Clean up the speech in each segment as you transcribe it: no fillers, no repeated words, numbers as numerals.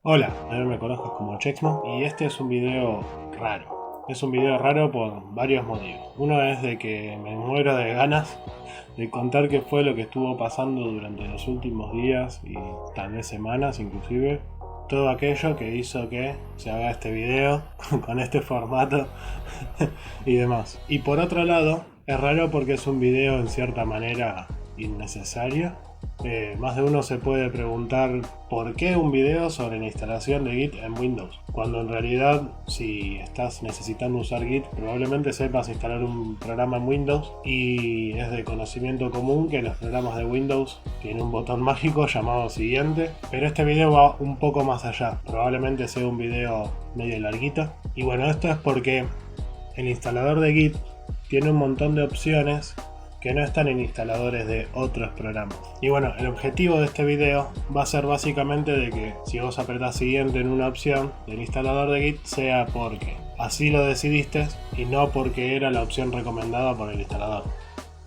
Hola, a mí me conozco como Chexmo y este es un video raro. Es un video raro por varios motivos. Uno es de que me muero de ganas de contar qué fue lo que estuvo pasando durante los últimos días y tal vez semanas inclusive. Todo aquello que hizo que se haga este video con este formato y demás. Y por otro lado, es raro porque es un video en cierta manera innecesario. Más de uno se puede preguntar por qué un video sobre la instalación de Git en Windows, cuando en realidad si estás necesitando usar Git probablemente sepas instalar un programa en Windows y es de conocimiento común que los programas de Windows tienen un botón mágico llamado siguiente, pero este video va un poco más allá, probablemente sea un video medio larguito y bueno, esto es porque el instalador de Git tiene un montón de opciones que no están en instaladores de otros programas. Y bueno, el objetivo de este video va a ser básicamente de que si vos apretás siguiente en una opción del instalador de Git sea porque así lo decidiste y no porque era la opción recomendada por el instalador.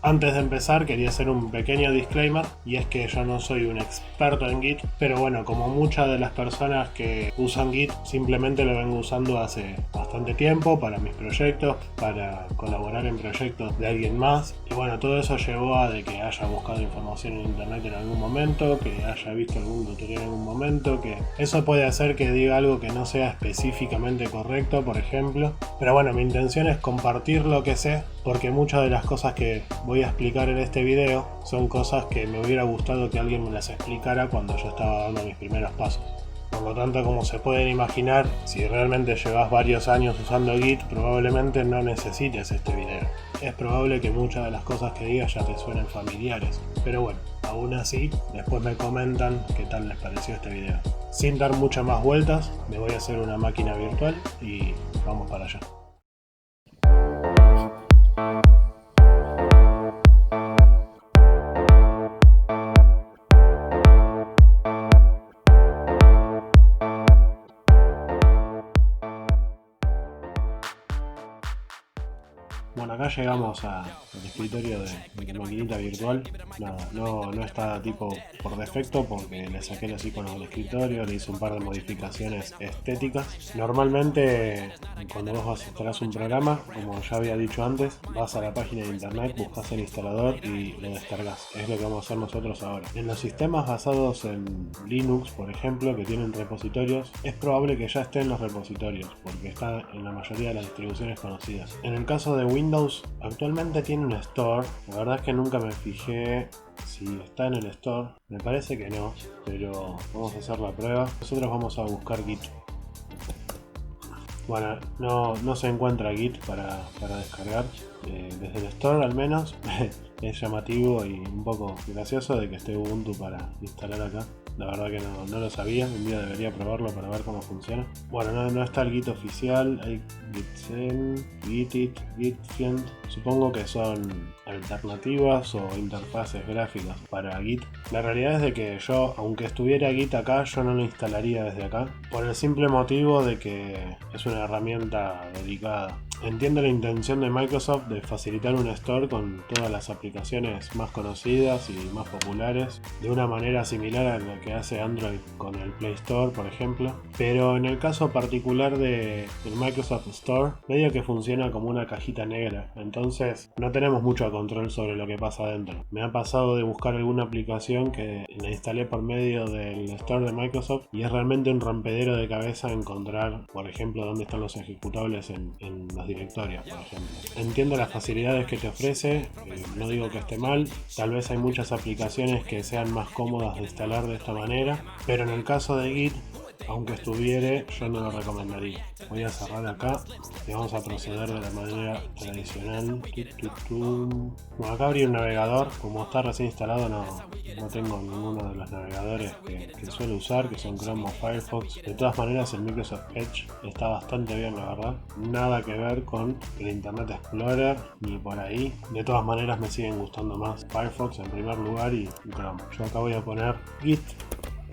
Antes de empezar quería hacer un pequeño disclaimer y es que yo no soy un experto en Git, pero bueno, como muchas de las personas que usan Git simplemente lo vengo usando hace bastante tiempo para mis proyectos, para colaborar en proyectos de alguien más y bueno, todo eso llevó a de que haya buscado información en internet en algún momento, que haya visto algún tutorial en algún momento, que eso puede hacer que diga algo que no sea específicamente correcto, por ejemplo, pero bueno, mi intención es compartir lo que sé porque muchas de las cosas que voy a explicar en este video son cosas que me hubiera gustado que alguien me las explicara cuando yo estaba dando mis primeros pasos. Por lo tanto, como se pueden imaginar, si realmente llevas varios años usando Git, probablemente no necesites este video. Es probable que muchas de las cosas que diga ya te suenen familiares, pero bueno, aún así, después me comentan qué tal les pareció este video. Sin dar muchas más vueltas, me voy a hacer una máquina virtual y vamos para allá. Bueno, acá llegamos al escritorio de mi maquinita virtual. Nada, no está tipo por defecto porque le saqué los iconos del escritorio, le hice un par de modificaciones estéticas. Normalmente cuando vos instalás un programa, como ya había dicho antes, vas a la página de internet, buscas el instalador y lo descargas. Es lo que vamos a hacer nosotros ahora. En los sistemas basados en Linux, por ejemplo, que tienen repositorios, es probable que ya esté en los repositorios porque está en la mayoría de las distribuciones conocidas. En el caso de Windows, actualmente tiene un store. La verdad es que nunca me fijé si está en el store. Me parece que no, pero vamos a hacer la prueba. Nosotros vamos a buscar Git. Bueno, no se encuentra Git para descargar. Desde el store al menos. Es llamativo y un poco gracioso de que esté Ubuntu para instalar acá. La verdad que no lo sabía, un día debería probarlo para ver cómo funciona. Bueno, no está el Git oficial, hay Gitsen, Gitit, Gitfiend. Supongo que son alternativas o interfaces gráficas para Git. La realidad es de que yo, aunque estuviera Git acá, yo no lo instalaría desde acá. Por el simple motivo de que es una herramienta dedicada. Entiendo la intención de Microsoft de facilitar un store con todas las aplicaciones más conocidas y más populares de una manera similar a la que hace Android con el Play Store, por ejemplo, pero en el caso particular del Microsoft Store medio que funciona como una cajita negra, entonces no tenemos mucho control sobre lo que pasa adentro. Me ha pasado de buscar alguna aplicación que la instalé por medio del Store de Microsoft y es realmente un rompedero de cabeza encontrar, por ejemplo, dónde están los ejecutables en los directorios, por ejemplo. Entiendo las facilidades que te ofrece, no digo que esté mal, tal vez hay muchas aplicaciones que sean más cómodas de instalar de esta manera, pero en el caso de Git, aunque estuviere, yo no lo recomendaría. Voy a cerrar acá y vamos a proceder de la manera tradicional. Bueno, acá abrí un navegador, como está recién instalado no tengo ninguno de los navegadores que suelo usar, que son Chrome o Firefox. De todas maneras el Microsoft Edge está bastante bien, la verdad. Nada que ver con el Internet Explorer ni por ahí. De todas maneras me siguen gustando más Firefox en primer lugar y Chrome. Yo acá voy a poner Git.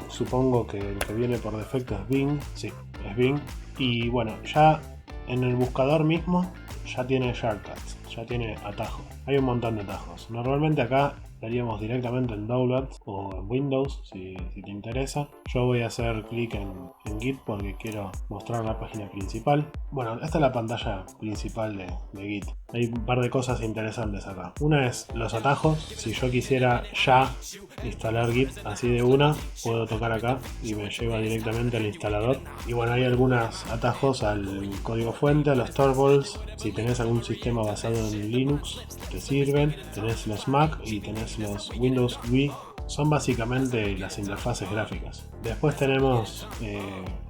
Supongo que el que viene por defecto es Bing. Sí, es Bing. Y bueno, ya en el buscador mismo ya tiene shortcuts, ya tiene atajos. Hay un montón de atajos. Normalmente acá estaríamos directamente en Downloads o en Windows si te interesa. Yo voy a hacer clic en Git porque quiero mostrar la página principal. Bueno, esta es la pantalla principal de Git. Hay un par de cosas interesantes acá. Una es los atajos. Si yo quisiera ya instalar Git así de una, puedo tocar acá y me lleva directamente al instalador. Y bueno, hay algunos atajos al código fuente, a los turnballs. Si tenés algún sistema basado en Linux, te sirven. Tenés los Mac y tenés los Windows Wii. Son básicamente las interfaces gráficas. Después tenemos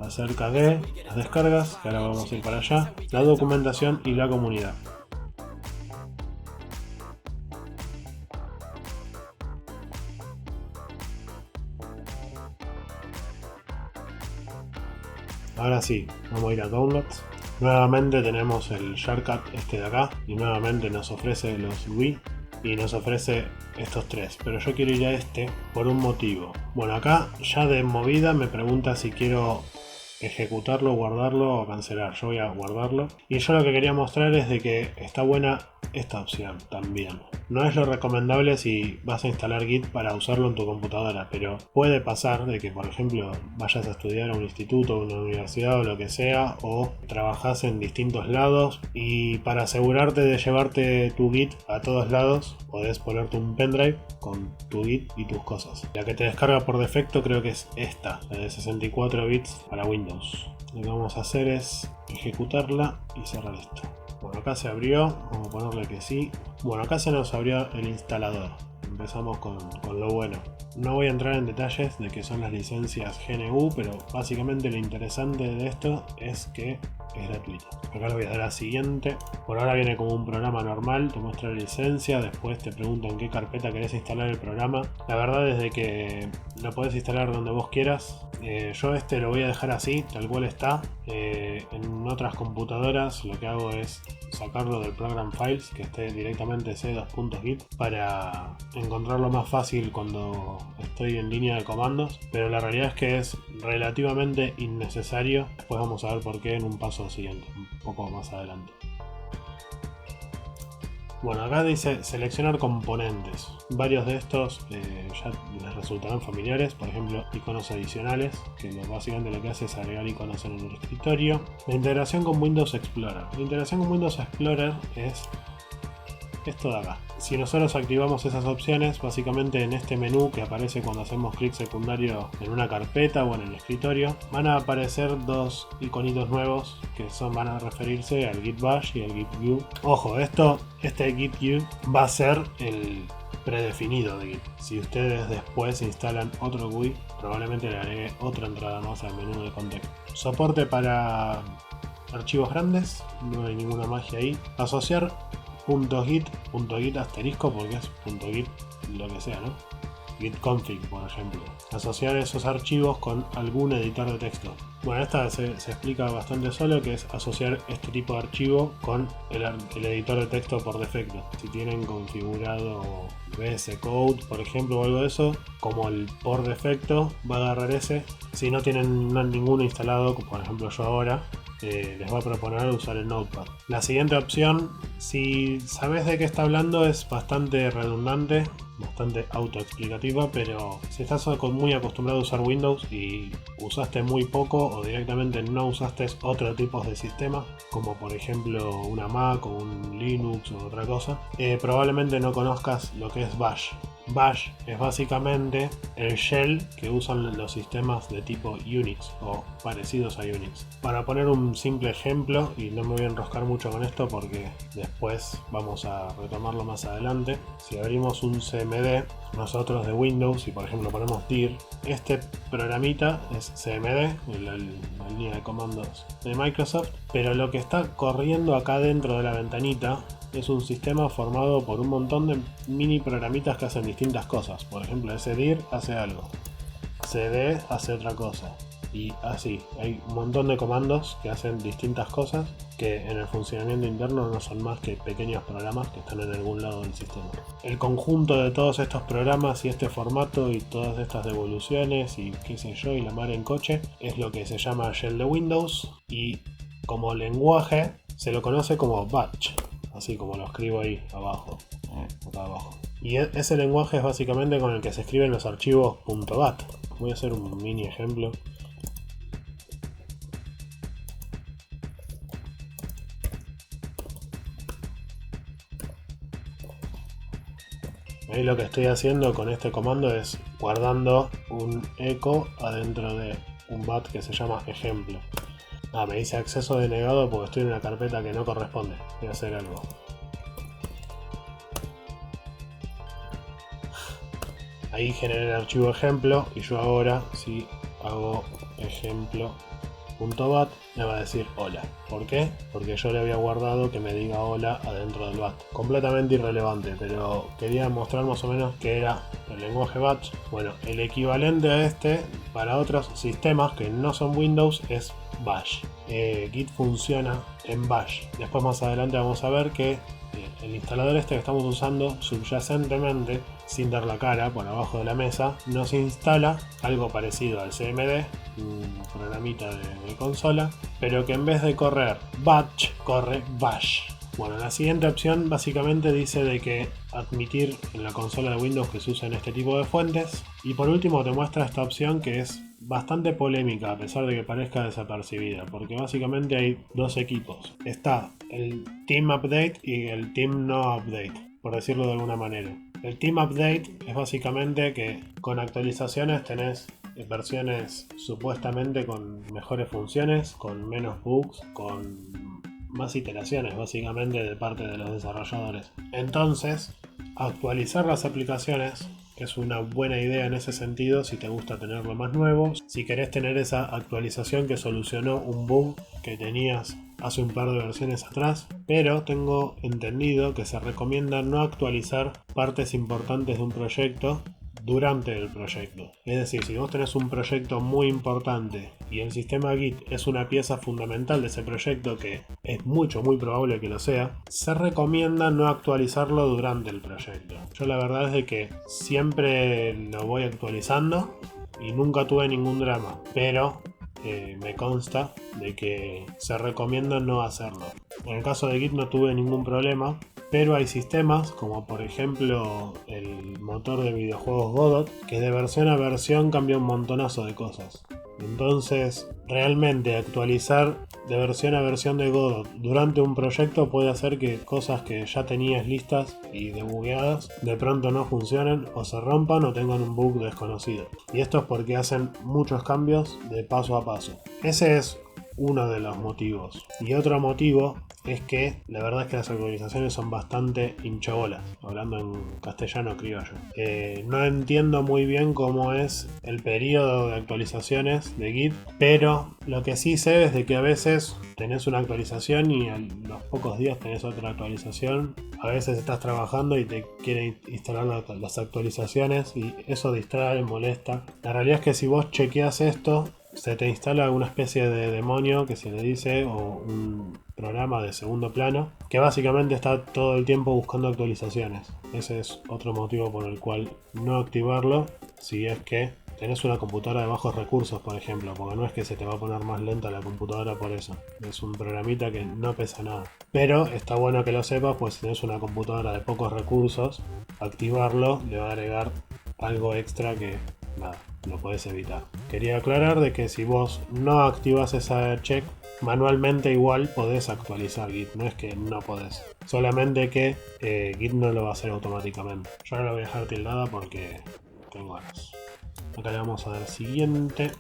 acerca de las descargas, que ahora vamos a ir para allá, la documentación y la comunidad. Ahora sí, vamos a ir a Downloads. Nuevamente tenemos el shortcut este de acá y nuevamente nos ofrece los Wii y nos ofrece estos tres, pero yo quiero ir a este por un motivo. Bueno, acá ya de movida me pregunta si quiero ejecutarlo, guardarlo o cancelar. Yo voy a guardarlo y yo lo que quería mostrar es de que está buena esta opción también. No es lo recomendable si vas a instalar Git para usarlo en tu computadora, pero puede pasar de que, por ejemplo, vayas a estudiar a un instituto, una universidad o lo que sea, o trabajas en distintos lados y para asegurarte de llevarte tu Git a todos lados, podés ponerte un pendrive con tu Git y tus cosas. La que te descarga por defecto creo que es esta, la de 64 bits para Windows. Lo que vamos a hacer es ejecutarla y cerrar esto. Bueno, acá se abrió, vamos a ponerle que sí. Bueno, acá se nos abrió el instalador. Empezamos con lo bueno. No voy a entrar en detalles de qué son las licencias GNU, pero básicamente lo interesante de esto es que es gratuito. Acá le voy a dar a siguiente. Por ahora viene como un programa normal, te muestra la licencia, después te pregunta en qué carpeta querés instalar el programa. La verdad es de que lo podés instalar donde vos quieras. Yo este lo voy a dejar así, tal cual está. En otras computadoras lo que hago es sacarlo del program files, que esté directamente c2.git, para encontrarlo más fácil cuando estoy en línea de comandos, pero la realidad es que es relativamente innecesario. Después vamos a ver por qué en un paso siguiente, un poco más adelante. Bueno, acá dice seleccionar componentes. Varios de estos ya les resultarán familiares, por ejemplo iconos adicionales, que básicamente lo que hace es agregar iconos en el escritorio. La integración con Windows Explorer. La integración con Windows Explorer es esto de acá. Si nosotros activamos esas opciones, básicamente en este menú que aparece cuando hacemos clic secundario en una carpeta o en el escritorio, van a aparecer dos iconitos nuevos que van a referirse al Git Bash y al Git View. Ojo, este Git View va a ser el predefinido de Git. Si ustedes después instalan otro GUI, probablemente le agregue otra entrada más al menú de contexto. Soporte para archivos grandes, no hay ninguna magia ahí. Asociar .git asterisco porque es .git lo que sea, ¿no? Git config, por ejemplo. Asociar esos archivos con algún editor de texto. Bueno, esta se explica bastante solo, que es asociar este tipo de archivo con el editor de texto por defecto. Si tienen configurado VS Code, por ejemplo, o algo de eso, como el por defecto va a agarrar ese. Si no tienen ninguno instalado, como por ejemplo yo ahora, les va a proponer usar el Notepad. La siguiente opción, si sabes de qué está hablando, es bastante redundante, bastante autoexplicativa, pero si estás muy acostumbrado a usar Windows y usaste muy poco o directamente no usaste otro tipo de sistema, como por ejemplo una Mac o un Linux o otra cosa, probablemente no conozcas lo que es Bash. Bash es básicamente el shell que usan los sistemas de tipo Unix o parecidos a Unix. Para poner un simple ejemplo, y no me voy a enroscar mucho con esto porque después vamos a retomarlo más adelante, si abrimos un CMD nosotros de Windows y por ejemplo ponemos dir, este programita es CMD, la línea de comandos de Microsoft, pero lo que está corriendo acá dentro de la ventanita es un sistema formado por un montón de mini programitas que hacen distintas cosas. Por ejemplo, ese dir hace algo, cd hace otra cosa, y así hay un montón de comandos que hacen distintas cosas que en el funcionamiento interno no son más que pequeños programas que están en algún lado del sistema. El conjunto de todos estos programas y este formato y todas estas devoluciones y qué sé yo y la mar en coche es lo que se llama shell de Windows, y como lenguaje se lo conoce como batch. así como lo escribo ahí abajo, acá abajo. Y ese lenguaje es básicamente con el que se escriben los archivos .bat. Voy a hacer un mini ejemplo. Ahí lo que estoy haciendo con este comando es guardando un eco adentro de un bat que se llama ejemplo. Me dice acceso denegado porque estoy en una carpeta que no corresponde. Voy a hacer algo. Ahí generé el archivo ejemplo y yo ahora si hago ejemplo.bat me va a decir hola. ¿Por qué? Porque yo le había guardado que me diga hola adentro del bat. Completamente irrelevante, pero quería mostrar más o menos qué era el lenguaje batch. Bueno, el equivalente a este para otros sistemas que no son Windows es Bash. Git funciona en Bash. Después más adelante vamos a ver que el instalador este que estamos usando subyacentemente, sin dar la cara por abajo de la mesa, nos instala algo parecido al CMD, un programita de consola, pero que en vez de correr batch, corre bash. Bueno, la siguiente opción básicamente dice de que admitir en la consola de Windows que se usen este tipo de fuentes. Y por último te muestra esta opción que es bastante polémica a pesar de que parezca desapercibida, porque básicamente hay dos equipos. Está el Team Update y el Team No Update, por decirlo de alguna manera. El Team Update es básicamente que con actualizaciones tenés versiones supuestamente con mejores funciones, con menos bugs, con más iteraciones básicamente de parte de los desarrolladores. Entonces, actualizar las aplicaciones es una buena idea en ese sentido si te gusta tenerlo más nuevo, si querés tener esa actualización que solucionó un bug que tenías hace un par de versiones atrás, pero tengo entendido que se recomienda no actualizar partes importantes de un proyecto durante el proyecto. Es decir, si vos tenés un proyecto muy importante y el sistema Git es una pieza fundamental de ese proyecto, que es muy probable que lo sea, se recomienda no actualizarlo durante el proyecto. Yo la verdad es de que siempre lo voy actualizando y nunca tuve ningún drama, pero me consta de que se recomienda no hacerlo. En el caso de Git no tuve ningún problema, pero hay sistemas como por ejemplo el motor de videojuegos Godot, que de versión a versión cambia un montonazo de cosas. Entonces realmente actualizar de versión a versión de Godot durante un proyecto puede hacer que cosas que ya tenías listas y debugueadas de pronto no funcionen o se rompan o tengan un bug desconocido. Y esto es porque hacen muchos cambios de paso a paso. Ese es uno de los motivos. Y otro motivo es que la verdad es que las actualizaciones son bastante hinchabolas, hablando en castellano criollo. No entiendo muy bien cómo es el periodo de actualizaciones de Git, pero lo que sí sé es de que a veces tenés una actualización y a los pocos días tenés otra actualización. A veces estás trabajando y te quiere instalar las actualizaciones y eso distrae, molesta. La realidad es que si vos chequeas esto, se te instala una especie de demonio que se le dice, o un programa de segundo plano, que básicamente está todo el tiempo buscando actualizaciones. Ese es otro motivo por el cual no activarlo si es que tenés una computadora de bajos recursos, por ejemplo, porque no es que se te va a poner más lenta la computadora por eso. Es un programita que no pesa nada. Pero está bueno que lo sepas, pues si tenés una computadora de pocos recursos, activarlo le va a agregar algo extra que nada, lo podés evitar. Quería aclarar de que si vos no activas esa check, manualmente igual podés actualizar Git, no es que no podés, solamente que Git no lo va a hacer automáticamente. Yo ahora lo voy a dejar tildada porque tengo ganas. Acá le vamos a dar siguiente.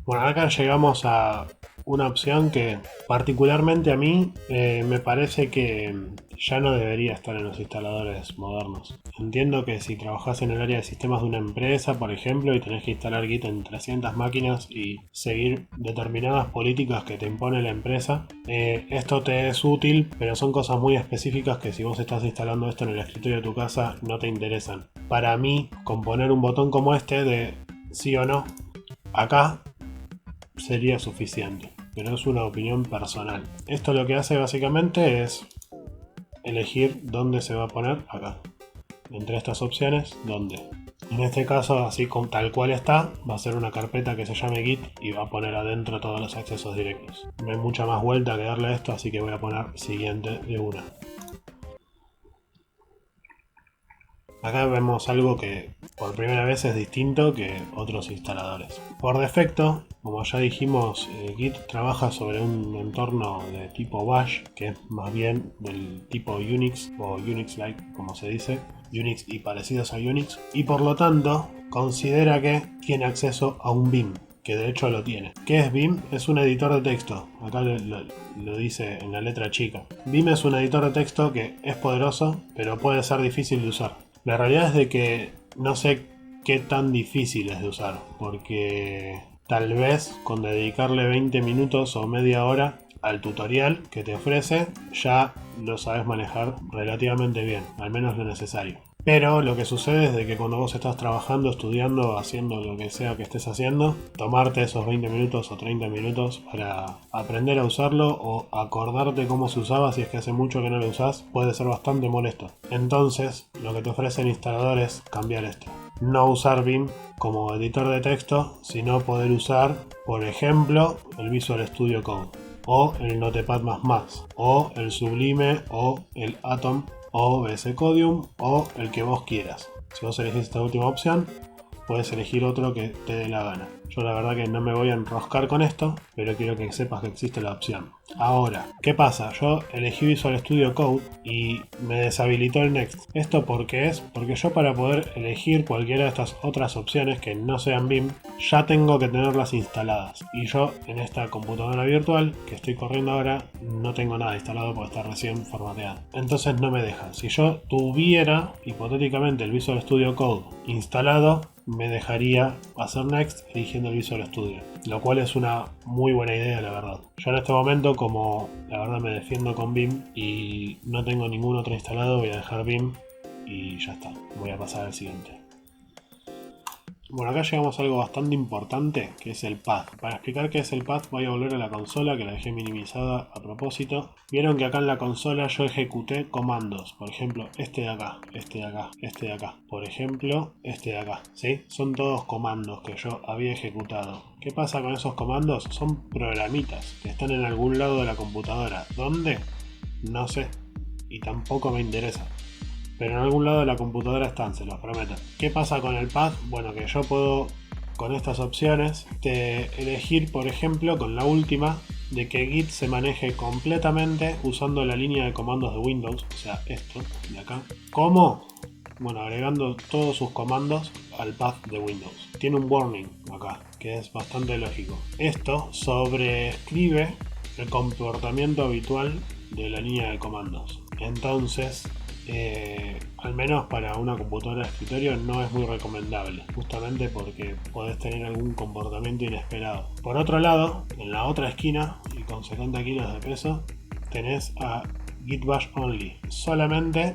Bueno, acá llegamos a una opción que particularmente a mí me parece que ya no debería estar en los instaladores modernos. Entiendo que si trabajas en el área de sistemas de una empresa, por ejemplo, y tenés que instalar Git en 300 máquinas y seguir determinadas políticas que te impone la empresa, esto te es útil, pero son cosas muy específicas que si vos estás instalando esto en el escritorio de tu casa no te interesan. Para mí, con poner un botón como este de sí o no, acá sería suficiente, pero es una opinión personal. Esto lo que hace básicamente es elegir dónde se va a poner acá. Entre estas opciones, ¿dónde? En este caso, así como tal cual está, va a ser una carpeta que se llame Git y va a poner adentro todos los accesos directos. No hay mucha más vuelta que darle a esto, así que voy a poner siguiente de una. Acá vemos algo que por primera vez es distinto que otros instaladores. Por defecto, como ya dijimos, Git trabaja sobre un entorno de tipo Bash, que es más bien del tipo Unix o Unix-like, como se dice, Unix y parecidos a Unix, y por lo tanto considera que tiene acceso a un Vim, que de hecho lo tiene. ¿Qué es Vim? Es un editor de texto. Acá lo dice en la letra chica. Vim es un editor de texto que es poderoso, pero puede ser difícil de usar. La realidad es de que no sé qué tan difícil es de usar, porque tal vez con dedicarle 20 minutos o media hora al tutorial que te ofrece, ya lo sabes manejar relativamente bien, al menos lo necesario. Pero lo que sucede es de que cuando vos estás trabajando, estudiando, haciendo lo que sea que estés haciendo, tomarte esos 20 minutos o 30 minutos para aprender a usarlo o acordarte cómo se usaba si es que hace mucho que no lo usás, puede ser bastante molesto. Entonces, lo que te ofrece el instalador es cambiar esto. No usar Vim como editor de texto, sino poder usar, por ejemplo, el Visual Studio Code, o el Notepad++, o el Sublime, o el Atom, o VS Codium, o el que vos quieras. Si vos elegís esta última opción, puedes elegir otro que te dé la gana. Yo la verdad que no me voy a enroscar con esto, pero quiero que sepas que existe la opción. Ahora, ¿qué pasa? Yo elegí Visual Studio Code y me deshabilitó el Next. ¿Esto por qué es? Porque yo para poder elegir cualquiera de estas otras opciones que no sean Vim, ya tengo que tenerlas instaladas. Y yo en esta computadora virtual que estoy corriendo ahora, no tengo nada instalado porque está recién formateado. Entonces no me deja. Si yo tuviera hipotéticamente el Visual Studio Code instalado, me dejaría hacer Next eligiendo el Visual Studio, lo cual es una muy buena idea, la verdad. Yo en este momento, como la verdad me defiendo con Vim y no tengo ningún otro instalado, voy a dejar Vim y ya está. Voy a pasar al siguiente. Bueno, acá llegamos a algo bastante importante, que es el path. Para explicar qué es el path voy a volver a la consola, que la dejé minimizada a propósito. Vieron que acá en la consola yo ejecuté comandos. Por ejemplo, este de acá, este de acá, este de acá. Por ejemplo, este de acá. ¿Sí? Son todos comandos que yo había ejecutado. ¿Qué pasa con esos comandos? Son programitas que están en algún lado de la computadora. ¿Dónde? No sé. Y tampoco me interesa. Pero en algún lado de la computadora están, se los prometo. ¿Qué pasa con el path? Bueno, que yo puedo, con estas opciones, elegir, por ejemplo, con la última, de que Git se maneje completamente usando la línea de comandos de Windows, o sea, esto de acá. ¿Cómo? Bueno, agregando todos sus comandos al path de Windows. Tiene un warning acá, que es bastante lógico. Esto sobreescribe el comportamiento habitual de la línea de comandos. Entonces, al menos para una computadora de escritorio no es muy recomendable, justamente porque podés tener algún comportamiento inesperado. Por otro lado, en la otra esquina y con 70 kilos de peso, tenés a Git Bash Only, solamente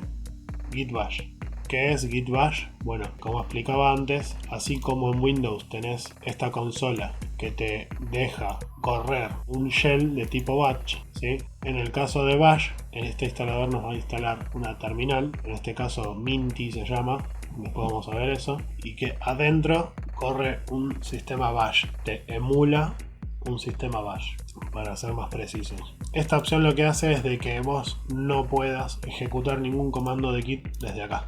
Git Bash. ¿Qué es Git Bash? Bueno, como explicaba antes, así como en Windows tenés esta consola que te deja correr un shell de tipo batch, ¿sí? En el caso de Bash, en este instalador nos va a instalar una terminal, en este caso Minty se llama, después vamos a ver eso, y que adentro corre un sistema Bash, te emula un sistema Bash, para ser más precisos. Esta opción lo que hace es de que vos no puedas ejecutar ningún comando de Git desde acá,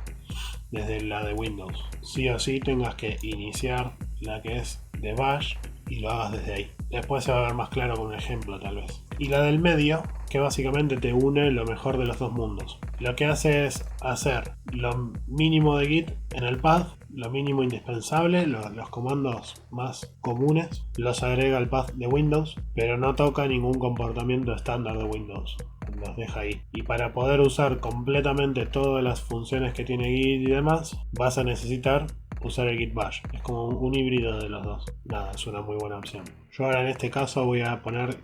desde la de Windows. Sí o sí tengas que iniciar la que es de Bash y lo hagas desde ahí. Después se va a ver más claro con un ejemplo tal vez. Y la del medio, que básicamente te une lo mejor de los dos mundos. Lo que hace es hacer lo mínimo de Git en el path, lo mínimo indispensable, los comandos más comunes, los agrega al path de Windows, pero no toca ningún comportamiento estándar de Windows. Los deja ahí. Y para poder usar completamente todas las funciones que tiene Git y demás, vas a necesitar usar el Git Bash. Es como un híbrido de los dos. Nada, es una muy buena opción. Yo ahora en este caso voy a poner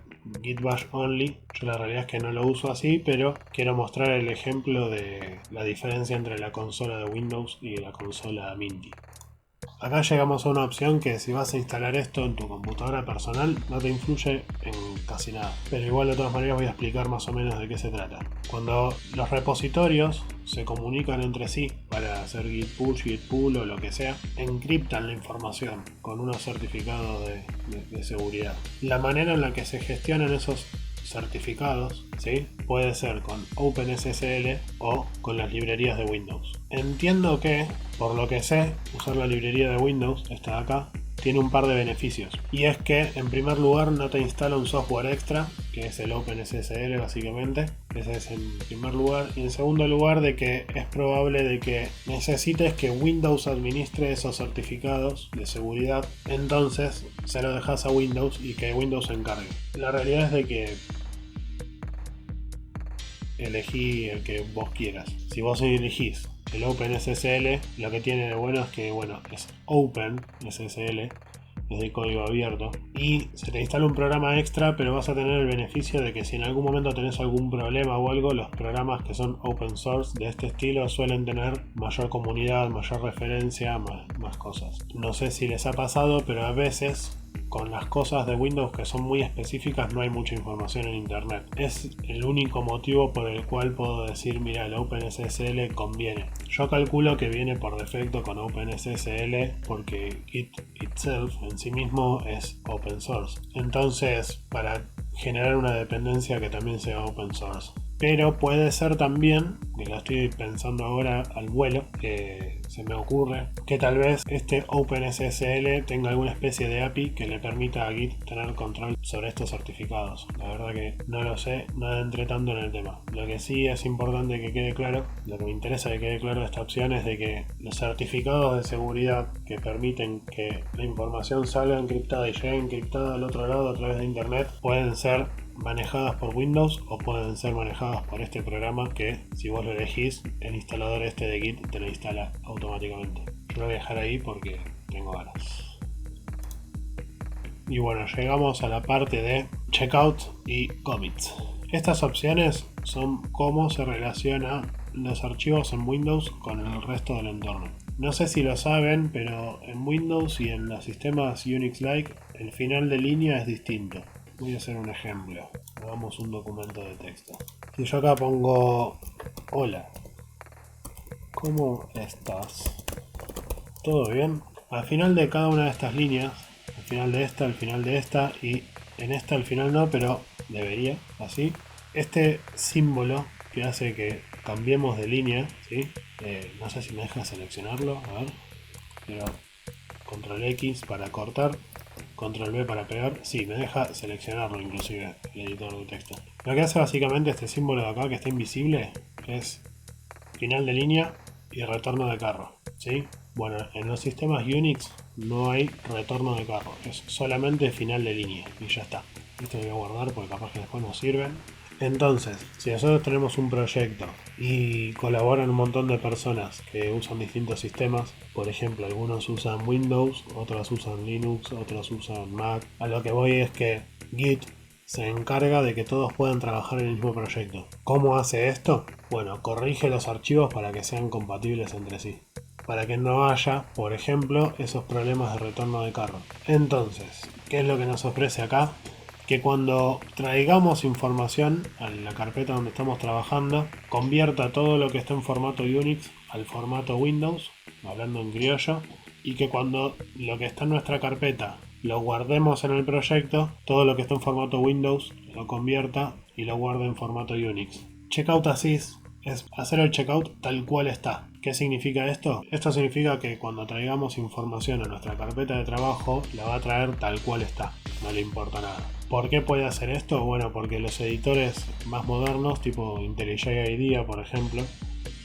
Git Bash Only. Yo la realidad es que no lo uso así, pero quiero mostrar el ejemplo de la diferencia entre la consola de Windows y la consola Minty. Acá llegamos a una opción que si vas a instalar esto en tu computadora personal no te influye en casi nada, pero igual de todas maneras voy a explicar más o menos de qué se trata. Cuando los repositorios se comunican entre sí para hacer git push, git pull o lo que sea, encriptan la información con unos certificados de seguridad. La manera en la que se gestionan esos certificados, ¿sí? Puede ser con OpenSSL o con las librerías de Windows. Entiendo que, por lo que sé, usar la librería de Windows, esta de acá, tiene un par de beneficios. Y es que, en primer lugar, no te instala un software extra, que es el OpenSSL básicamente. Ese es en primer lugar. Y en segundo lugar, de que es probable de que necesites que Windows administre esos certificados de seguridad. Entonces, se lo dejas a Windows y que Windows se encargue. La realidad es de que elegí el que vos quieras. Si vos elegís el OpenSSL, lo que tiene de bueno es que, bueno, es OpenSSL, es de código abierto, y se te instala un programa extra, pero vas a tener el beneficio de que si en algún momento tenés algún problema o algo, los programas que son open source de este estilo suelen tener mayor comunidad, mayor referencia, más cosas. No sé si les ha pasado, pero a veces con las cosas de Windows que son muy específicas no hay mucha información en internet. Es el único motivo por el cual puedo decir, mira, el OpenSSL conviene. Yo calculo que viene por defecto con OpenSSL porque Git itself en sí mismo es open source. Entonces, para generar una dependencia que también sea open source. Pero puede ser también, que lo estoy pensando ahora al vuelo, que se me ocurre, que tal vez este OpenSSL tenga alguna especie de API que le permita a Git tener control sobre estos certificados. La verdad que no lo sé, no entré tanto en el tema. Lo que sí es importante que quede claro, lo que me interesa que quede claro de esta opción es de que los certificados de seguridad que permiten que la información salga encriptada y llegue encriptada al otro lado a través de internet pueden ser manejadas por Windows o pueden ser manejadas por este programa que, si vos lo elegís, el instalador este de Git te lo instala automáticamente. Yo lo voy a dejar ahí porque tengo ganas. Y bueno, llegamos a la parte de checkout y commits. Estas opciones son cómo se relacionan los archivos en Windows con el resto del entorno. No sé si lo saben, pero en Windows y en los sistemas Unix-like el final de línea es distinto. Voy a hacer un ejemplo. Hagamos un documento de texto. Si yo acá pongo hola, ¿cómo estás? ¿Todo bien? Al final de cada una de estas líneas, al final de esta, al final de esta y en esta al final no, pero debería, así. Este símbolo que hace que cambiemos de línea, ¿sí? No sé si me deja seleccionarlo, a ver. Pero control X para cortar. Control B para pegar, sí, me deja seleccionarlo inclusive el editor de texto. Lo que hace básicamente este símbolo de acá que está invisible es final de línea y retorno de carro, ¿sí? Bueno, en los sistemas Unix no hay retorno de carro, es solamente final de línea y ya está. Esto lo voy a guardar porque capaz que después nos sirven. Entonces, si nosotros tenemos un proyecto y colaboran un montón de personas que usan distintos sistemas, por ejemplo, algunos usan Windows, otros usan Linux, otros usan Mac, a lo que voy es que Git se encarga de que todos puedan trabajar en el mismo proyecto. ¿Cómo hace esto? Bueno, corrige los archivos para que sean compatibles entre sí, para que no haya, por ejemplo, esos problemas de retorno de carro. Entonces, ¿qué es lo que nos ofrece acá? Que cuando traigamos información a la carpeta donde estamos trabajando, convierta todo lo que está en formato Unix al formato Windows, hablando en criollo, y que cuando lo que está en nuestra carpeta lo guardemos en el proyecto, todo lo que está en formato Windows lo convierta y lo guarde en formato Unix. Checkout assist es hacer el checkout tal cual está. ¿Qué significa esto? Esto significa que cuando traigamos información a nuestra carpeta de trabajo, la va a traer tal cual está, no le importa nada. ¿Por qué puede hacer esto? Bueno, porque los editores más modernos, tipo IntelliJ IDEA por ejemplo,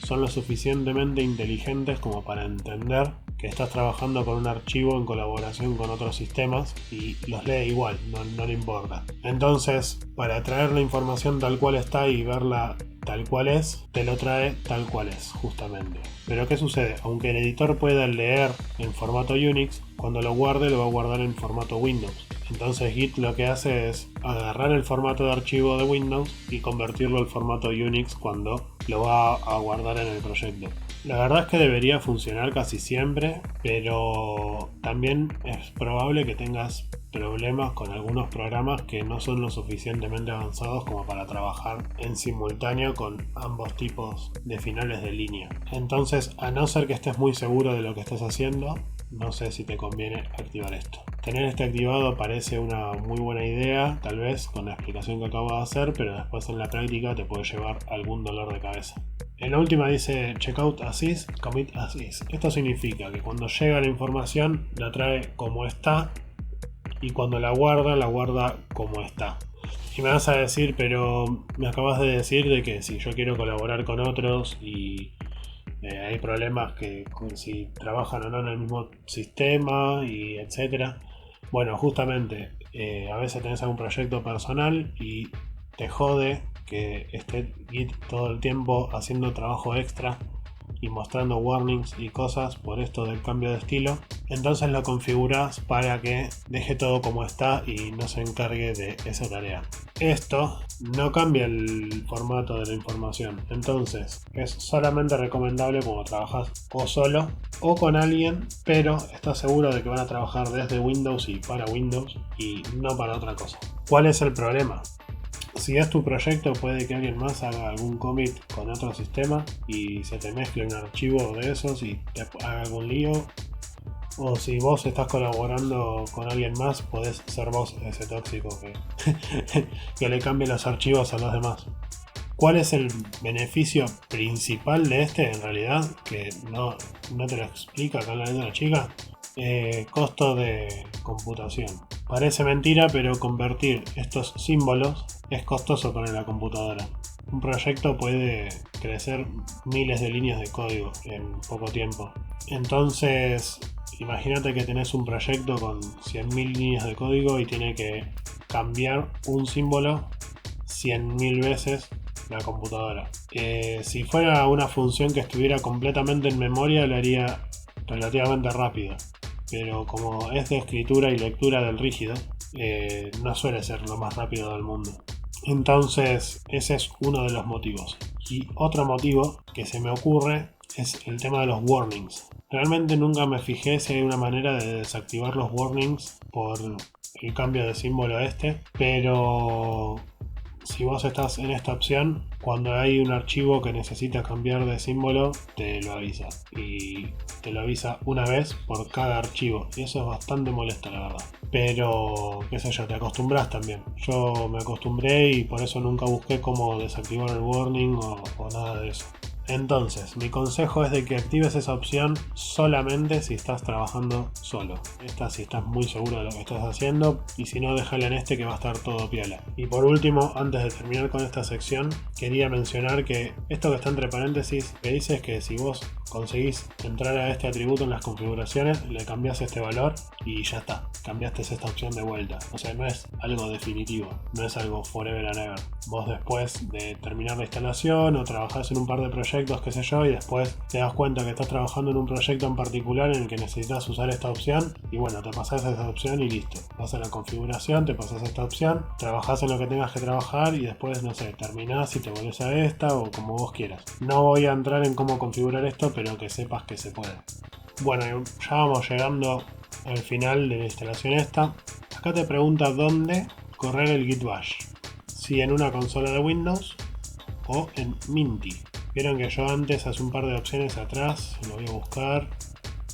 son lo suficientemente inteligentes como para entender que estás trabajando con un archivo en colaboración con otros sistemas y los lee igual, no le importa. Entonces, para traer la información tal cual está y verla tal cual es, te lo trae tal cual es, justamente. Pero ¿qué sucede? Aunque el editor pueda leer en formato Unix, cuando lo guarde lo va a guardar en formato Windows. Entonces Git lo que hace es agarrar el formato de archivo de Windows y convertirlo al formato Unix cuando lo va a guardar en el proyecto. La verdad es que debería funcionar casi siempre, pero también es probable que tengas problemas con algunos programas que no son lo suficientemente avanzados como para trabajar en simultáneo con ambos tipos de finales de línea. Entonces, a no ser que estés muy seguro de lo que estás haciendo, no sé si te conviene activar esto. Tener este activado parece una muy buena idea, tal vez con la explicación que acabo de hacer, pero después en la práctica te puede llevar algún dolor de cabeza. En la última dice checkout as is, commit as is. Esto significa que cuando llega la información la trae como está y cuando la guarda como está. Y me vas a decir, pero me acabas de decir de que si yo quiero colaborar con otros y hay problemas que si trabajan o no en el mismo sistema y etcétera. Bueno, justamente a veces tenés algún proyecto personal y te jode que esté Git todo el tiempo haciendo trabajo extra y mostrando warnings y cosas por esto del cambio de estilo. Entonces lo configuras para que deje todo como está y no se encargue de esa tarea. Esto no cambia el formato de la información, entonces es solamente recomendable cuando trabajas o solo o con alguien, pero estás seguro de que van a trabajar desde Windows y para Windows y no para otra cosa. ¿Cuál es el problema? Si es tu proyecto, puede que alguien más haga algún commit con otro sistema y se te mezcle un archivo de esos y te haga algún lío. O si vos estás colaborando con alguien más, podés ser vos ese tóxico que le cambie los archivos a los demás. ¿Cuál es el beneficio principal de este en realidad? Que no te lo explica acá en la letra de la chica. Costo de computación. Parece mentira, pero convertir estos símbolos es costoso para la computadora. Un proyecto puede crecer miles de líneas de código en poco tiempo. Entonces, imagínate que tenés un proyecto con 100.000 líneas de código y tiene que cambiar un símbolo 100.000 veces la computadora. Si fuera una función que estuviera completamente en memoria, lo haría relativamente rápido. Pero como es de escritura y lectura del rígido, no suele ser lo más rápido del mundo. Entonces, ese es uno de los motivos. Y otro motivo que se me ocurre es el tema de los warnings. Realmente nunca me fijé si hay una manera de desactivar los warnings por el cambio de símbolo pero si vos estás en esta opción, cuando hay un archivo que necesita cambiar de símbolo, te lo avisa. Y te lo avisa una vez por cada archivo. Y eso es bastante molesto, la verdad. Pero, qué sé yo, te acostumbras también. Yo me acostumbré y por eso nunca busqué cómo desactivar el warning o nada de eso. Entonces, mi consejo es de que actives esa opción solamente si estás trabajando solo. Esta si estás muy seguro de lo que estás haciendo, y si no, déjala en este que va a estar todo piola. Y por último, antes de terminar con esta sección, quería mencionar que esto que está entre paréntesis, que dice es que si vos conseguís entrar a este atributo en las configuraciones, le cambiás este valor y ya está, cambiaste esta opción de vuelta. O sea, no es algo definitivo, no es algo forever and ever. Vos después de terminar la instalación o trabajás en un par de proyectos, qué sé yo, y después te das cuenta que estás trabajando en un proyecto en particular en el que necesitas usar esta opción, y bueno, te pasás a esa opción y listo. Vas a la configuración, te pasás a esta opción, trabajás en lo que tengas que trabajar y después, no sé, terminás y te volvés a esta o como vos quieras. No voy a entrar en cómo configurar esto, pero que sepas que se puede. Bueno, ya vamos llegando al final de la instalación esta. Acá te pregunta dónde correr el Git Bash. Si en una consola de Windows o en Minty. Vieron que yo antes, hace un par de opciones atrás, lo voy a buscar.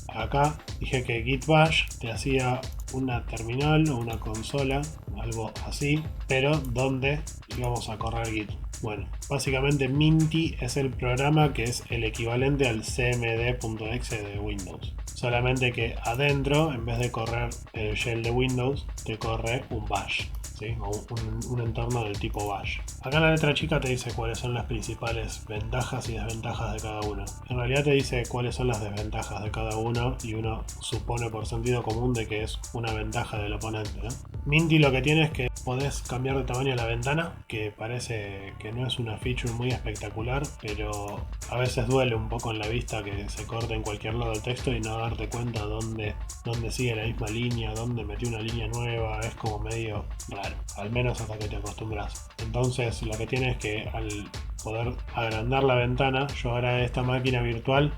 Acá dije que Git Bash te hacía una terminal o una consola, algo así, pero donde íbamos a correr Git. Bueno, básicamente Minty es el programa que es el equivalente al cmd.exe de Windows. Solamente que adentro, en vez de correr el shell de Windows, te corre un bash. ¿Sí? O un entorno del tipo bash. Acá la letra chica te dice cuáles son las principales ventajas y desventajas de cada uno. En realidad te dice cuáles son las desventajas de cada uno y uno supone por sentido común de que es una ventaja del oponente, ¿no? Minty lo que tiene es que podés cambiar de tamaño la ventana, que parece que no es una feature muy espectacular, pero a veces duele un poco en la vista que se corte en cualquier lado el texto y no darte cuenta dónde sigue la misma línea, dónde metió una línea nueva, es como medio raro, al menos hasta que te acostumbras. Entonces lo que tiene es que al poder agrandar la ventana. Yo ahora esta máquina virtual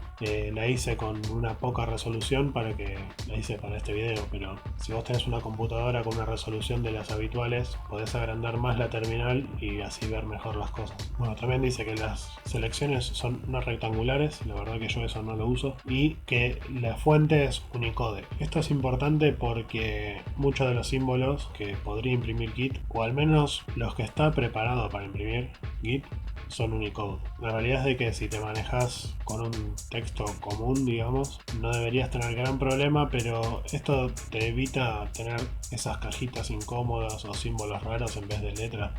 la hice con una poca resolución la hice para este video, pero si vos tenés una computadora con una resolución de las habituales, podés agrandar más la terminal y así ver mejor las cosas. Bueno, también dice que las selecciones son no rectangulares, la verdad que yo eso no lo uso, y que la fuente es Unicode. Esto es importante porque muchos de los símbolos que podría imprimir Git, o al menos los que está preparado para imprimir Git, son Unicode. La realidad es de que si te manejas con un texto común, digamos, no deberías tener gran problema, pero esto te evita tener esas cajitas incómodas o símbolos raros en vez de letras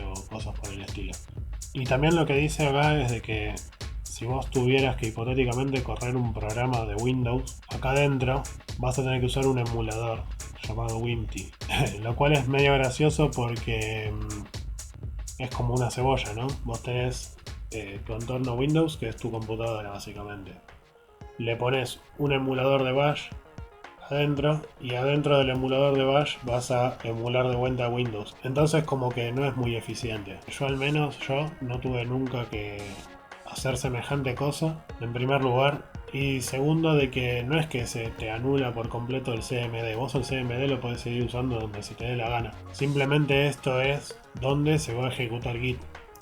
o cosas por el estilo. Y también lo que dice acá es de que si vos tuvieras que hipotéticamente correr un programa de Windows, acá adentro vas a tener que usar un emulador llamado Winty, lo cual es medio gracioso porque es como una cebolla, ¿no? Vos tenés tu entorno Windows, que es tu computadora básicamente. Le pones un emulador de Bash adentro y adentro del emulador de Bash vas a emular de vuelta Windows. Entonces como que no es muy eficiente. Yo al menos no tuve nunca que hacer semejante cosa, en primer lugar. Y segundo, de que no es que se te anula por completo el CMD. Vos el CMD lo podés seguir usando donde se te dé la gana. Simplemente esto es donde se va a ejecutar Git.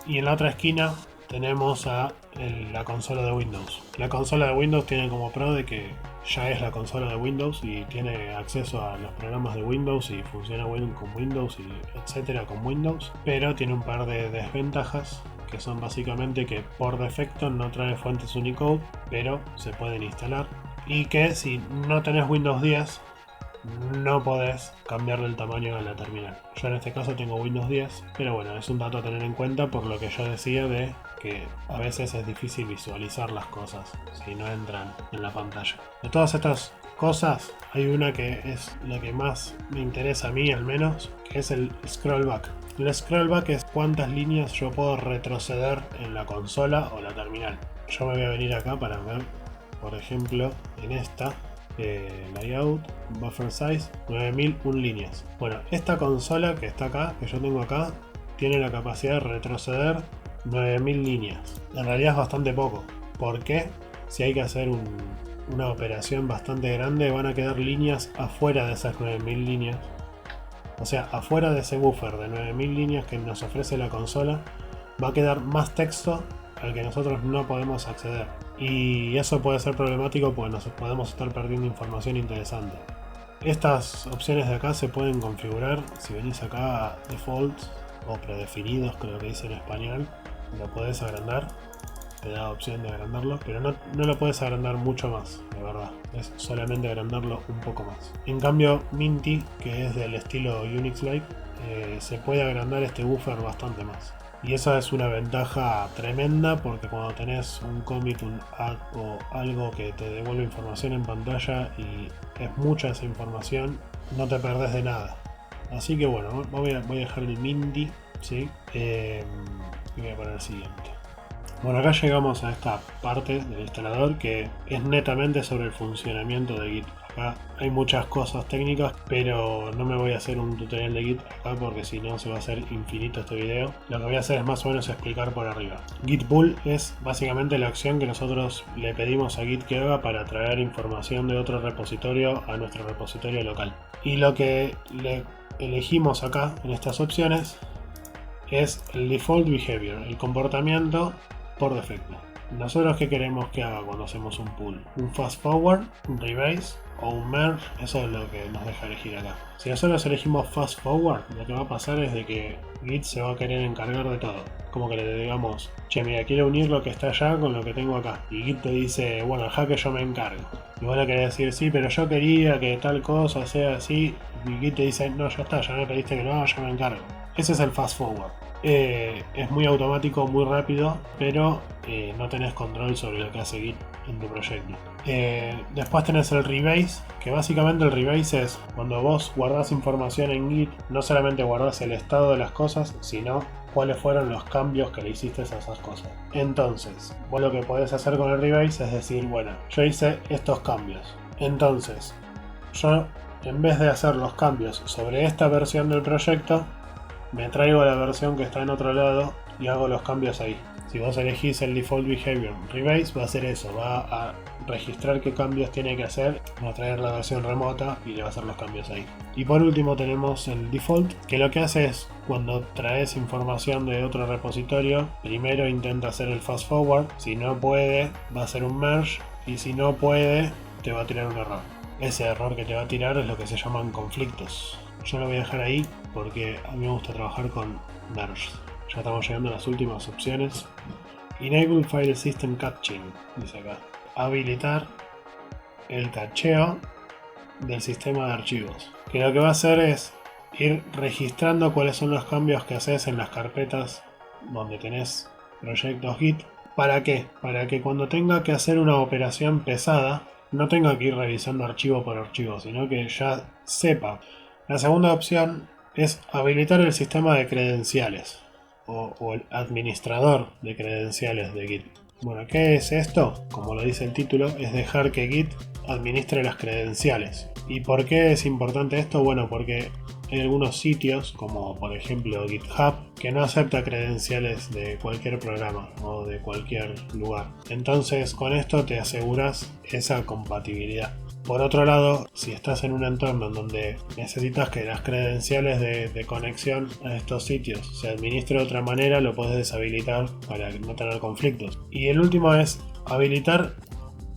Y en la otra esquina tenemos la consola de Windows. La consola de Windows tiene como pro de que ya es la consola de Windows y tiene acceso a los programas de Windows y funciona bien con Windows y etcétera con Windows, pero tiene un par de desventajas, que son básicamente que por defecto no trae fuentes Unicode, pero se pueden instalar, y que si no tenés Windows 10 no podés cambiarle el tamaño a la terminal. Yo en este caso tengo Windows 10, pero bueno, es un dato a tener en cuenta por lo que yo decía de que a veces es difícil visualizar las cosas si no entran en la pantalla. De todas estas cosas, hay una que es la que más me interesa a mí al menos, que es el scrollback. El scrollback es cuántas líneas yo puedo retroceder en la consola o la terminal. Yo me voy a venir acá para ver, por ejemplo, en esta layout, buffer size, 9001 líneas. Bueno, esta consola que está acá, que yo tengo acá, tiene la capacidad de retroceder 9000 líneas. En realidad es bastante poco. ¿Por qué? Si hay que hacer una operación bastante grande, van a quedar líneas afuera de esas 9000 líneas. O sea, afuera de ese buffer de 9000 líneas que nos ofrece la consola, va a quedar más texto al que nosotros no podemos acceder. Y eso puede ser problemático porque nos podemos estar perdiendo información interesante. Estas opciones de acá se pueden configurar. Si venís acá a defaults o predefinidos, creo que dice en español, lo podés agrandar. Te da opción de agrandarlo, pero no lo puedes agrandar mucho más, la verdad. Es solamente agrandarlo un poco más. En cambio, Minty, que es del estilo Unix-like, se puede agrandar este buffer bastante más. Y esa es una ventaja tremenda porque cuando tenés un commit, un add o algo que te devuelve información en pantalla y es mucha esa información, no te perdés de nada. Así que bueno, voy a dejar el Minty, ¿sí? Y voy a poner el siguiente. Bueno, acá llegamos a esta parte del instalador que es netamente sobre el funcionamiento de Git. Acá hay muchas cosas técnicas, pero no me voy a hacer un tutorial de Git acá porque si no se va a hacer infinito este video. Lo que voy a hacer es más o menos explicar por arriba. Git pull es básicamente la acción que nosotros le pedimos a Git que haga para traer información de otro repositorio a nuestro repositorio local. Y lo que le elegimos acá en estas opciones es el default behavior, el comportamiento por defecto. Nosotros qué queremos que haga cuando hacemos un pull, un fast forward, un rebase o un merge. Eso es lo que nos deja elegir acá. Si nosotros elegimos fast forward, lo que va a pasar es de que Git se va a querer encargar de todo. Como que le digamos, che, mira, quiero unir lo que está allá con lo que tengo acá. Y Git te dice, bueno, deja que yo me encargo. Y vos le querés decir, sí, pero yo quería que tal cosa sea así. Y Git te dice, no, ya está, ya me pediste que lo haga, yo me encargo. Ese es el fast forward. Es muy automático, muy rápido, pero no tenés control sobre lo que hace Git en tu proyecto. Después tenés el rebase, que básicamente el rebase es cuando vos guardás información en Git, no solamente guardás el estado de las cosas, sino cuáles fueron los cambios que le hiciste a esas cosas. Entonces, vos lo que podés hacer con el rebase es decir, bueno, yo hice estos cambios. Entonces, yo en vez de hacer los cambios sobre esta versión del proyecto, me traigo la versión que está en otro lado y hago los cambios ahí. Si vos elegís el Default Behavior Rebase, va a hacer eso, va a registrar qué cambios tiene que hacer, va a traer la versión remota y le va a hacer los cambios ahí. Y por último tenemos el Default, que lo que hace es, cuando traes información de otro repositorio, primero intenta hacer el Fast Forward, si no puede, va a hacer un Merge, y si no puede, te va a tirar un error. Ese error que te va a tirar es lo que se llaman conflictos. Yo lo voy a dejar ahí porque a mí me gusta trabajar con Merge. Ya estamos llegando a las últimas opciones. Enable File System Caching, dice acá. Habilitar el cacheo del sistema de archivos. Que lo que va a hacer es ir registrando cuáles son los cambios que haces en las carpetas donde tenés proyectos Git. ¿Para qué? Para que cuando tenga que hacer una operación pesada, no tenga que ir revisando archivo por archivo, sino que ya sepa. La segunda opción es habilitar el sistema de credenciales o el administrador de credenciales de Git. Bueno, ¿qué es esto? Como lo dice el título, es dejar que Git administre las credenciales. ¿Y por qué es importante esto? Bueno, porque hay algunos sitios, como por ejemplo GitHub, que no acepta credenciales de cualquier programa o de cualquier lugar. Entonces, con esto te aseguras esa compatibilidad. Por otro lado, si estás en un entorno en donde necesitas que las credenciales de conexión a estos sitios se administren de otra manera, lo puedes deshabilitar para no tener conflictos. Y el último es habilitar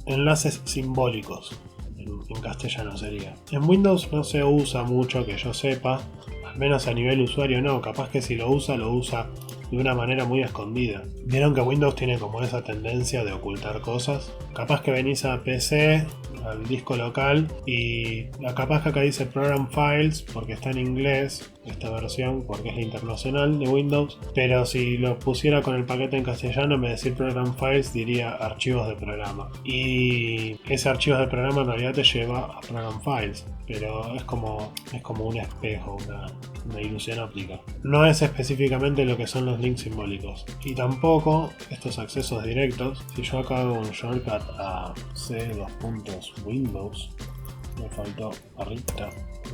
enlaces simbólicos. En castellano sería. En Windows no se usa mucho que yo sepa, al menos a nivel usuario no, capaz que si lo usa de una manera muy escondida. Vieron que Windows tiene como esa tendencia de ocultar cosas. Capaz que venís a PC, al disco local, y capaz que acá dice Program Files porque está en inglés esta versión, porque es la internacional de Windows, pero si lo pusiera con el paquete en castellano, en vez de decir Program Files diría archivos de programa, y ese archivos de programa en realidad te lleva a Program Files, pero es como un espejo, una ilusión óptica. No es específicamente lo que son los links simbólicos, y tampoco estos accesos directos. Si yo acá hago un shortcut a C2.Windows, me faltó arriba,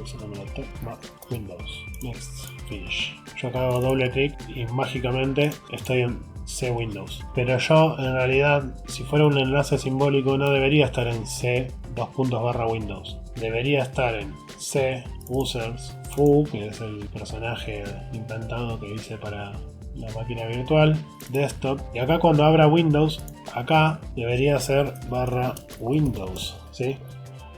eso no me lo toma, Windows, Next, Finish. Yo acá hago doble clic y mágicamente estoy en C Windows. Pero yo en realidad, si fuera un enlace simbólico, no debería estar en C:/Windows. Debería estar en C users foo, que es el personaje inventado que hice para la máquina virtual, desktop, y acá cuando abra Windows, acá debería ser /Windows, ¿sí?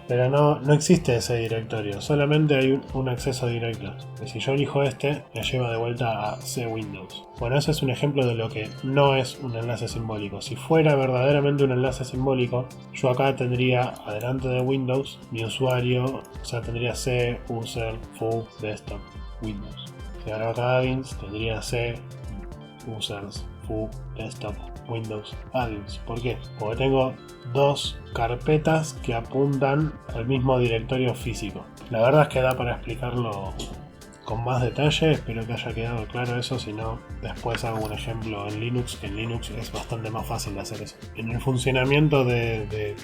Pero no existe ese directorio, solamente hay un acceso directo. Y si yo elijo este, me lleva de vuelta a C Windows. Bueno, ese es un ejemplo de lo que no es un enlace simbólico. Si fuera verdaderamente un enlace simbólico, yo acá tendría, adelante de Windows, mi usuario, o sea, tendría C, user, foo, desktop, Windows. Si ahora acá addins, tendría C, users, foo, desktop, Windows, addins. ¿Por qué? Porque tengo dos carpetas que apuntan al mismo directorio físico. La verdad es que da para explicarlo con más detalle, espero que haya quedado claro eso, si no después hago un ejemplo en Linux, que en Linux es bastante más fácil de hacer eso. En el funcionamiento de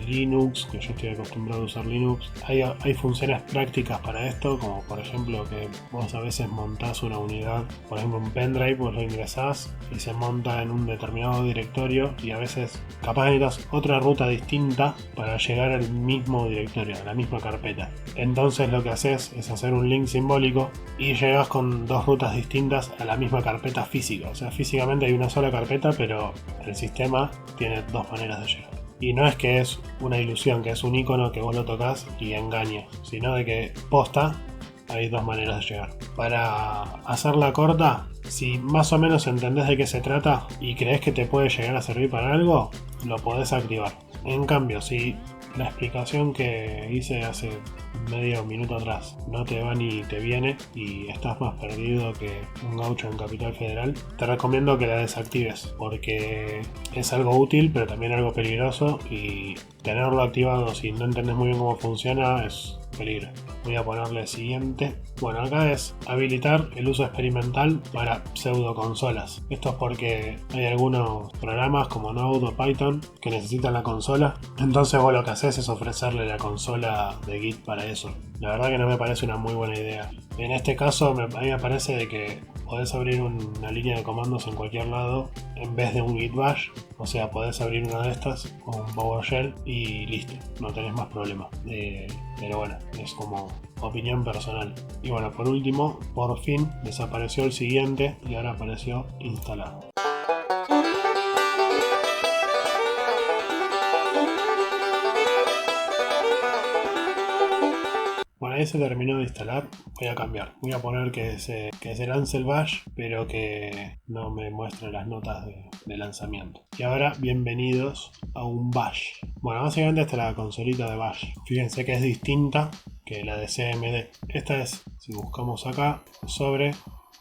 Linux, que yo estoy acostumbrado a usar Linux, hay funciones prácticas para esto, como por ejemplo que vos a veces montás una unidad, por ejemplo un pendrive, vos lo ingresás y se monta en un determinado directorio, y a veces capaz necesitas otra ruta distinta para llegar al mismo directorio, a la misma carpeta. Entonces lo que haces es hacer un link simbólico y llegas con dos rutas distintas a la misma carpeta física. O sea, físicamente hay una sola carpeta, pero el sistema tiene dos maneras de llegar. Y no es que es una ilusión, que es un icono que vos lo tocas y engaña, sino de que posta hay dos maneras de llegar. Para hacerla corta, si más o menos entendés de qué se trata y crees que te puede llegar a servir para algo, lo podés activar. En cambio, si la explicación que hice hace medio minuto atrás no te va ni te viene y estás más perdido que un gaucho en Capital Federal, te recomiendo que la desactives, porque es algo útil pero también algo peligroso, y tenerlo activado si no entendés muy bien cómo funciona es peligro. Voy a ponerle siguiente. Bueno, acá es habilitar el uso experimental para pseudo consolas. Esto es porque hay algunos programas como Node o Python que necesitan la consola. Entonces vos lo que haces es ofrecerle la consola de Git para eso. La verdad que no me parece una muy buena idea. En este caso a mí me parece de que podés abrir una línea de comandos en cualquier lado en vez de un git bash. O sea, podés abrir una de estas con un PowerShell y listo, no tenés más problema. Pero bueno, es como opinión personal. Y bueno, por último, por fin desapareció el siguiente y ahora apareció instalado. Bueno, ahí se terminó de instalar. Voy a cambiar. Voy a poner que se lance el bash, pero que no me muestre las notas de lanzamiento. Y ahora, bienvenidos a un bash. Bueno, básicamente esta es la consolita de bash. Fíjense que es distinta que la de CMD. Esta es, si buscamos acá, sobre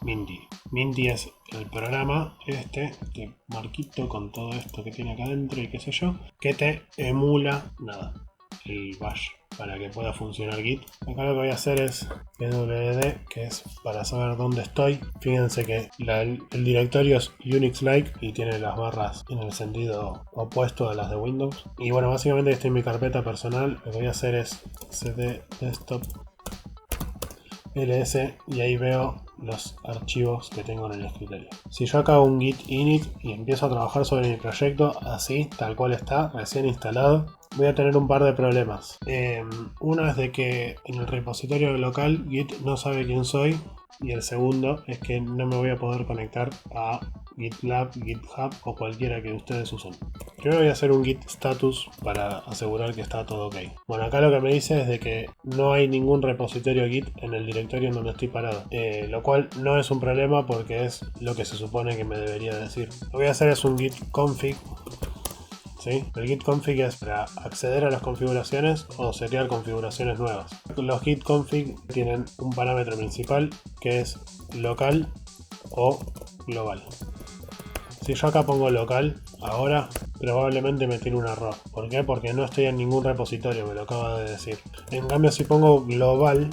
Minty. Minty es el programa este marquito con todo esto que tiene acá adentro y qué sé yo, que te emula el bash para que pueda funcionar Git. Acá lo que voy a hacer es pwd, que es para saber dónde estoy. Fíjense que el directorio es Unix-like y tiene las barras en el sentido opuesto a las de Windows. Y bueno, básicamente estoy en mi carpeta personal. Lo que voy a hacer es cd desktop ls y ahí veo los archivos que tengo en el escritorio. Si yo acá hago un git init y empiezo a trabajar sobre mi proyecto así, tal cual está, recién instalado, voy a tener un par de problemas. Uno es de que en el repositorio local Git no sabe quién soy, y el segundo es que no me voy a poder conectar a GitLab, GitHub o cualquiera que ustedes usen. Primero voy a hacer un git status para asegurar que está todo ok. Bueno, acá lo que me dice es de que no hay ningún repositorio Git en el directorio en donde estoy parado, lo cual no es un problema porque es lo que se supone que me debería decir. Lo que voy a hacer es un git config. ¿Sí? El git config es para acceder a las configuraciones o setear configuraciones nuevas. Los git config tienen un parámetro principal que es local o global. Si yo acá pongo local, ahora probablemente me tiene un error. ¿Por qué? Porque no estoy en ningún repositorio, me lo acaba de decir. En cambio, si pongo global,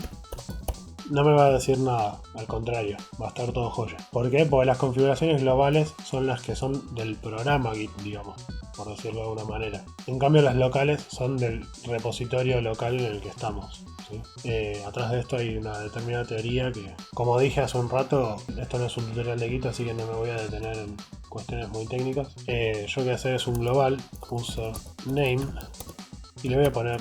no me va a decir nada, al contrario, va a estar todo joya. ¿Por qué? Porque las configuraciones globales son las que son del programa Git, digamos, por decirlo de alguna manera. En cambio, las locales son del repositorio local en el que estamos. ¿Sí? Atrás de esto hay una determinada teoría que, como dije hace un rato, esto no es un tutorial de Git, así que no me voy a detener en cuestiones muy técnicas. Yo voy a hacer es un global username y le voy a poner.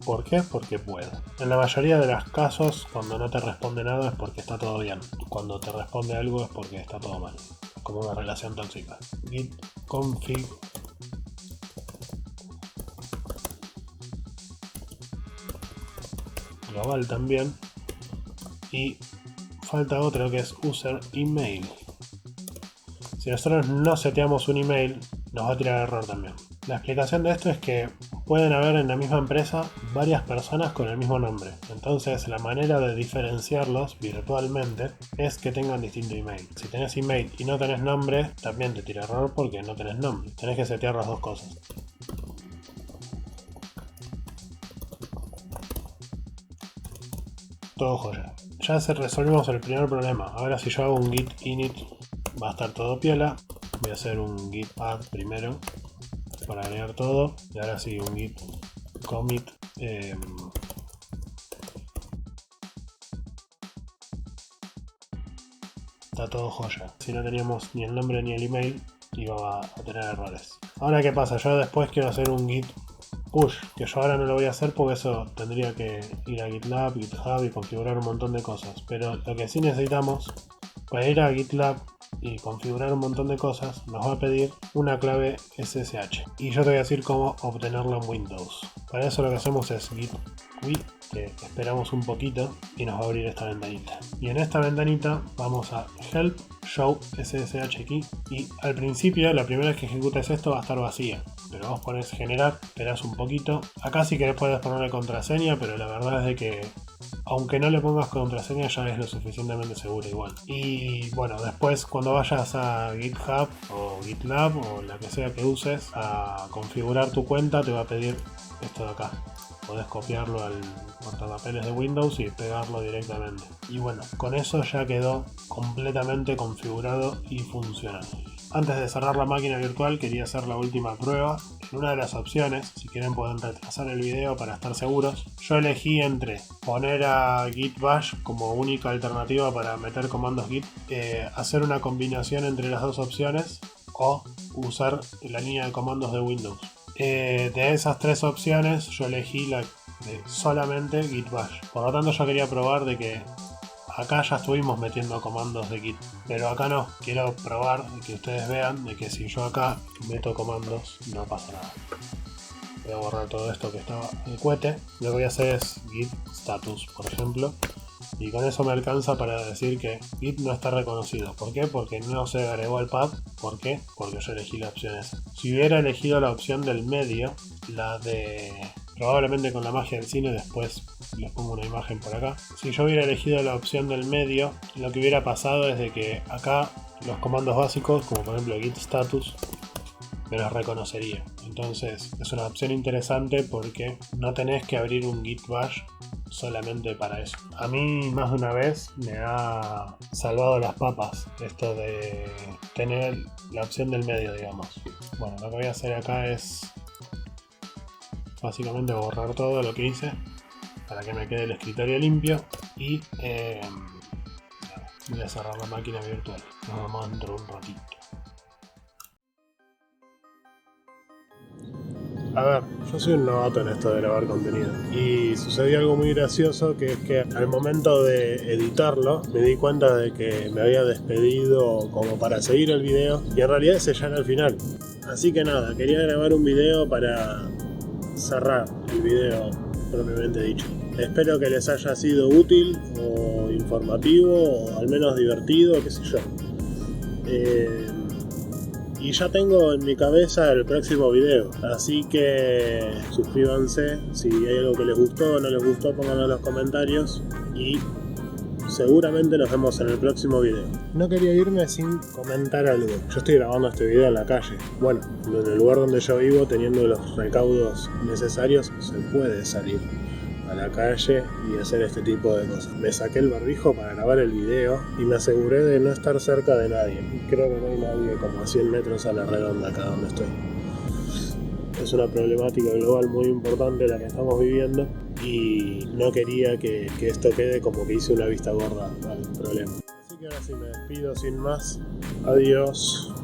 ¿Por qué? Porque puedo. En la mayoría de los casos, cuando no te responde nada es porque está todo bien. Cuando te responde algo es porque está todo mal. Es como una relación tóxica. Git config global también. Y falta otro que es user email. Si nosotros no seteamos un email, nos va a tirar error también. La explicación de esto es que pueden haber en la misma empresa varias personas con el mismo nombre. Entonces la manera de diferenciarlos virtualmente es que tengan distinto email. Si tenés email y no tenés nombre, también te tira error porque no tenés nombre. Tenés que setear las dos cosas. Todo joya. Ya resolvimos el primer problema. Ahora si yo hago un git init va a estar todo piola. Voy a hacer un git add primero para agregar todo. Y ahora sí, un git commit. Está todo joya. Si no teníamos ni el nombre ni el email, iba a tener errores. Ahora, ¿qué pasa? Yo después quiero hacer un git push, que yo ahora no lo voy a hacer porque eso tendría que ir a GitLab, GitHub y configurar un montón de cosas. Pero lo que sí necesitamos, para ir a GitLab y configurar un montón de cosas, nos va a pedir una clave SSH. Y yo te voy a decir cómo obtenerlo en Windows. Para eso lo que hacemos es git quit, que esperamos un poquito y nos va a abrir esta ventanita. Y en esta ventanita vamos a help show SSH key, y al principio, la primera vez que ejecutes esto va a estar vacía, pero vos pones generar, esperás un poquito. Acá sí que puedes ponerle contraseña, pero la verdad es de que aunque no le pongas contraseña ya es lo suficientemente seguro igual. Y bueno, después cuando vayas a GitHub o GitLab o la que sea que uses a configurar tu cuenta, te va a pedir esto de acá. Podés copiarlo al portapapeles de Windows y pegarlo directamente. Y bueno, con eso ya quedó completamente configurado y funcional. Antes de cerrar la máquina virtual quería hacer la última prueba. En una de las opciones, si quieren pueden retrasar el video para estar seguros, yo elegí entre poner a Git Bash como única alternativa para meter comandos Git, hacer una combinación entre las dos opciones o usar la línea de comandos de Windows. De esas tres opciones yo elegí la de solamente Git Bash. Por lo tanto yo quería probar de que acá ya estuvimos metiendo comandos de Git, pero acá no. Quiero probar y que ustedes vean de que si yo acá meto comandos no pasa nada. Voy a borrar todo esto que estaba en cohete. Lo que voy a hacer es Git status, por ejemplo, y con eso me alcanza para decir que Git no está reconocido. ¿Por qué? Porque no se agregó al pad. ¿Por qué? Porque yo elegí la opción esa. Si hubiera elegido la opción del medio, la de... probablemente con la magia del cine, después les pongo una imagen por acá. Si yo hubiera elegido la opción del medio, lo que hubiera pasado es de que acá los comandos básicos, como por ejemplo Git status, me los reconocería. Entonces es una opción interesante porque no tenés que abrir un Git Bash solamente para eso. A mí más de una vez me ha salvado las papas esto de tener la opción del medio, digamos. Bueno, lo que voy a hacer acá es básicamente borrar todo lo que hice para que me quede el escritorio limpio y voy a cerrar la máquina virtual. Nos vamos dentro de un ratito. A ver, yo soy un novato en esto de grabar contenido y sucedió algo muy gracioso, que es que al momento de editarlo me di cuenta de que me había despedido como para seguir el video y en realidad ese ya era el final. Así que nada, quería grabar un video para cerrar el video propiamente dicho. Espero que les haya sido útil o informativo o al menos divertido, qué sé yo. Y ya tengo en mi cabeza el próximo video, así que suscríbanse. Si hay algo que les gustó o no les gustó, pónganlo en los comentarios y seguramente nos vemos en el próximo video. No quería irme sin comentar algo. Yo estoy grabando este video en la calle. Bueno, en el lugar donde yo vivo, teniendo los recaudos necesarios, se puede salir a la calle y hacer este tipo de cosas. Me saqué el barbijo para grabar el video y me aseguré de no estar cerca de nadie. Creo que no hay nadie como a 100 metros a la redonda acá donde estoy. Es una problemática global muy importante la que estamos viviendo y no quería que esto quede como que hice una vista gorda al problema. Así que ahora sí me despido sin más. Adiós.